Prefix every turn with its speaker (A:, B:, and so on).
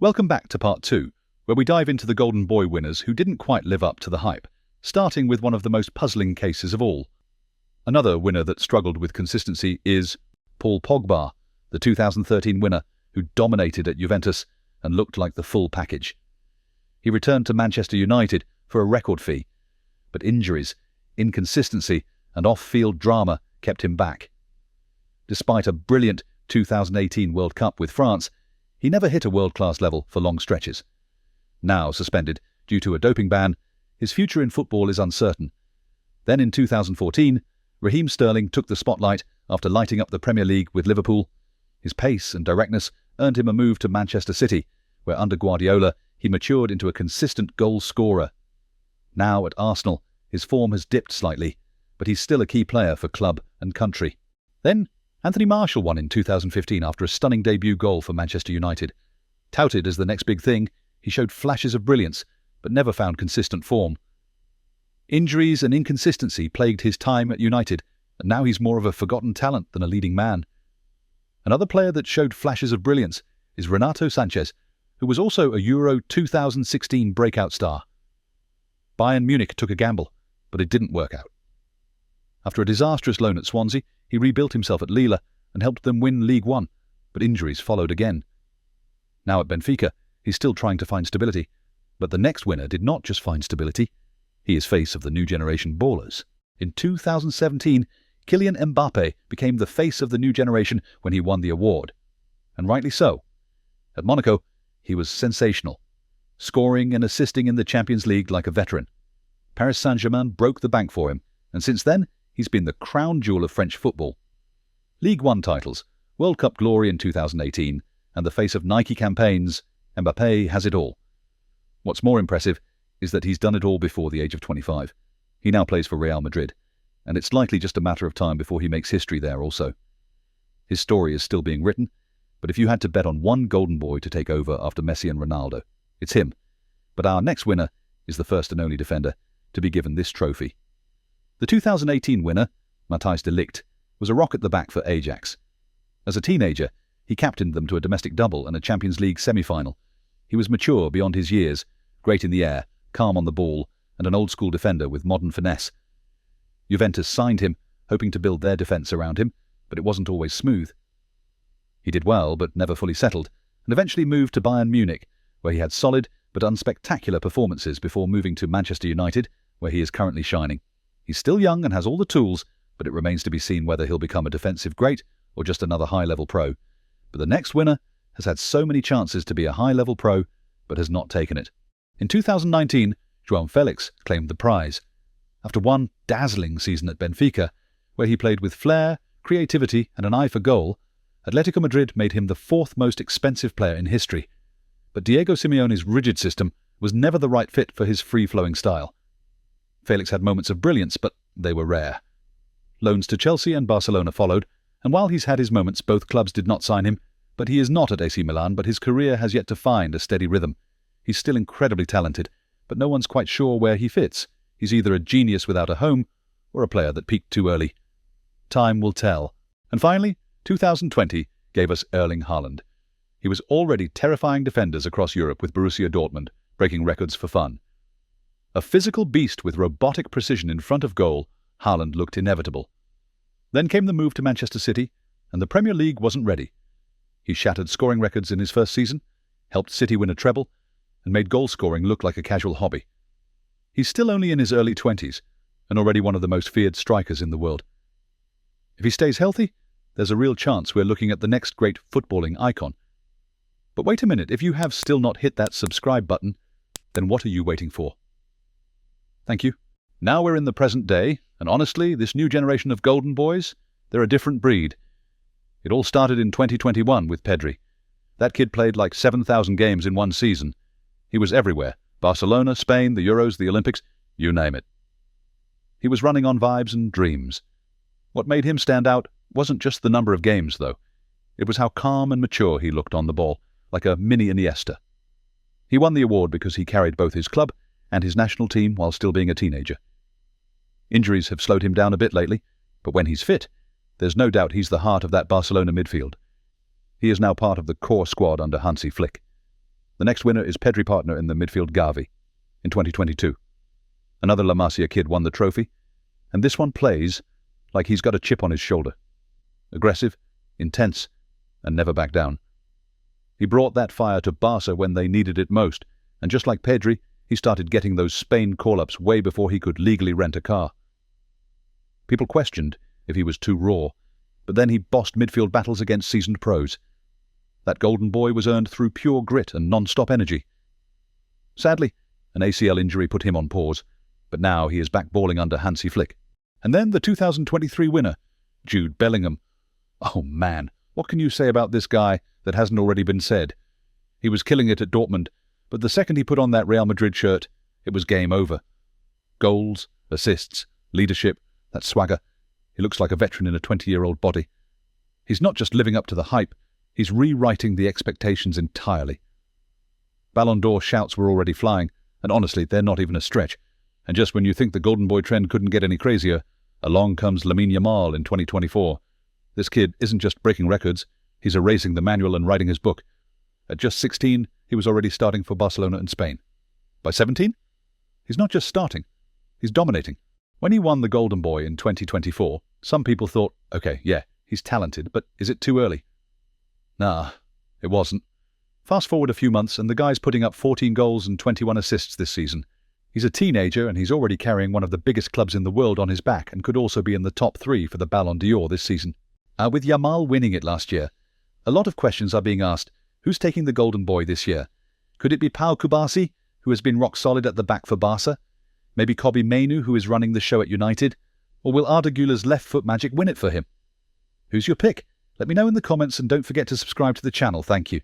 A: Welcome back to part 2, where we dive into the Golden Boy winners who didn't quite live up to the hype, starting with one of the most puzzling cases of all. Another winner that struggled with consistency is Paul Pogba, the 2013 winner who dominated at Juventus and looked like the full package. He returned to Manchester United for a record fee, but injuries, inconsistency and off-field drama kept him back. Despite a brilliant 2018 World Cup with France, he never hit a world-class level for long stretches. Now suspended due to a doping ban, his future in football is uncertain. Then in 2014, Raheem Sterling took the spotlight after lighting up the Premier League with Liverpool. His pace and directness earned him a move to Manchester City, where under Guardiola he matured into a consistent goal scorer. Now at Arsenal, his form has dipped slightly, but he's still a key player for club and country. Then Anthony Martial won in 2015 after a stunning debut goal for Manchester United. Touted as the next big thing, he showed flashes of brilliance, but never found consistent form. Injuries and inconsistency plagued his time at United, and now he's more of a forgotten talent than a leading man. Another player that showed flashes of brilliance is Renato Sanchez, who was also a Euro 2016 breakout star. Bayern Munich took a gamble, but it didn't work out. After a disastrous loan at Swansea, he rebuilt himself at Lille and helped them win League One, but injuries followed again. Now at Benfica, he's still trying to find stability, but the next winner did not just find stability. He is face of the new generation ballers. In 2017, Kylian Mbappé became the face of the new generation when he won the award, and rightly so. At Monaco, he was sensational, scoring and assisting in the Champions League like a veteran. Paris Saint-Germain broke the bank for him, and since then, he's been the crown jewel of French football. League One titles, World Cup glory in 2018, and the face of Nike campaigns, Mbappé has it all. What's more impressive is that he's done it all before the age of 25. He now plays for Real Madrid, and it's likely just a matter of time before he makes history there also. His story is still being written, but if you had to bet on one golden boy to take over after Messi and Ronaldo, it's him. But our next winner is the first and only defender to be given this trophy. The 2018 winner, Matthijs de Ligt, was a rock at the back for Ajax. As a teenager, he captained them to a domestic double and a Champions League semi-final. He was mature beyond his years, great in the air, calm on the ball, and an old-school defender with modern finesse. Juventus signed him, hoping to build their defence around him, but it wasn't always smooth. He did well, but never fully settled, and eventually moved to Bayern Munich, where he had solid but unspectacular performances before moving to Manchester United, where he is currently shining. He's still young and has all the tools, but it remains to be seen whether he'll become a defensive great or just another high-level pro. But the next winner has had so many chances to be a high-level pro, but has not taken it. In 2019, João Felix claimed the prize. After one dazzling season at Benfica, where he played with flair, creativity and an eye for goal, Atletico Madrid made him the fourth most expensive player in history. But Diego Simeone's rigid system was never the right fit for his free-flowing style. Felix had moments of brilliance, but they were rare. Loans to Chelsea and Barcelona followed, and while he's had his moments, both clubs did not sign him. But he is not at AC Milan, but his career has yet to find a steady rhythm. He's still incredibly talented, but no one's quite sure where he fits. He's either a genius without a home, or a player that peaked too early. Time will tell. And finally, 2020 gave us Erling Haaland. He was already terrifying defenders across Europe with Borussia Dortmund, breaking records for fun. A physical beast with robotic precision in front of goal, Haaland looked inevitable. Then came the move to Manchester City, and the Premier League wasn't ready. He shattered scoring records in his first season, helped City win a treble, and made goal-scoring look like a casual hobby. He's still only in his early 20s, and already one of the most feared strikers in the world. If he stays healthy, there's a real chance we're looking at the next great footballing icon. But wait a minute, if you have still not hit that subscribe button, then what are you waiting for? Thank you. Now we're in the present day, and honestly, this new generation of golden boys, they're a different breed. It all started in 2021 with Pedri. That kid played like 7,000 games in one season. He was everywhere. Barcelona, Spain, the Euros, the Olympics, you name it. He was running on vibes and dreams. What made him stand out wasn't just the number of games, though. It was how calm and mature he looked on the ball, like a mini Iniesta. He won the award because he carried both his club and his national team while still being a teenager. Injuries have slowed him down a bit lately, but when he's fit, there's no doubt he's the heart of that Barcelona midfield. He is now part of the core squad under Hansi Flick. The next winner is Pedri partner in the midfield Gavi in 2022. Another La Masia kid won the trophy, and this one plays like he's got a chip on his shoulder. Aggressive, intense, and never back down. He brought that fire to Barca when they needed it most, and just like Pedri, he started getting those Spain call-ups way before he could legally rent a car. People questioned if he was too raw, but then he bossed midfield battles against seasoned pros. That golden boy was earned through pure grit and non-stop energy. Sadly, an ACL injury put him on pause, but now he is back balling under Hansi Flick. And then the 2023 winner, Jude Bellingham. Oh man, what can you say about this guy that hasn't already been said? He was killing it at Dortmund, but the second he put on that Real Madrid shirt, it was game over. Goals, assists, leadership, that swagger. He looks like a veteran in a 20-year-old body. He's not just living up to the hype, he's rewriting the expectations entirely. Ballon d'Or shouts were already flying, and honestly, they're not even a stretch. And just when you think the golden boy trend couldn't get any crazier, along comes Yamal in 2024. This kid isn't just breaking records, he's erasing the manual and writing his book. At just 16, he was already starting for Barcelona and Spain. By 17? He's not just starting, he's dominating. When he won the Golden Boy in 2024, some people thought, okay, yeah, he's talented, but is it too early? Nah, it wasn't. Fast forward a few months and the guy's putting up 14 goals and 21 assists this season. He's a teenager and he's already carrying one of the biggest clubs in the world on his back and could also be in the top 3 for the Ballon d'Or this season. With Yamal winning it last year, a lot of questions are being asked. Who's taking the Golden Boy this year? Could it be Pau Kubasi, who has been rock solid at the back for Barca? Maybe Kobbie Mainoo, who is running the show at United? Or will Arda Güler's left foot magic win it for him? Who's your pick? Let me know in the comments and don't forget to subscribe to the channel. Thank you.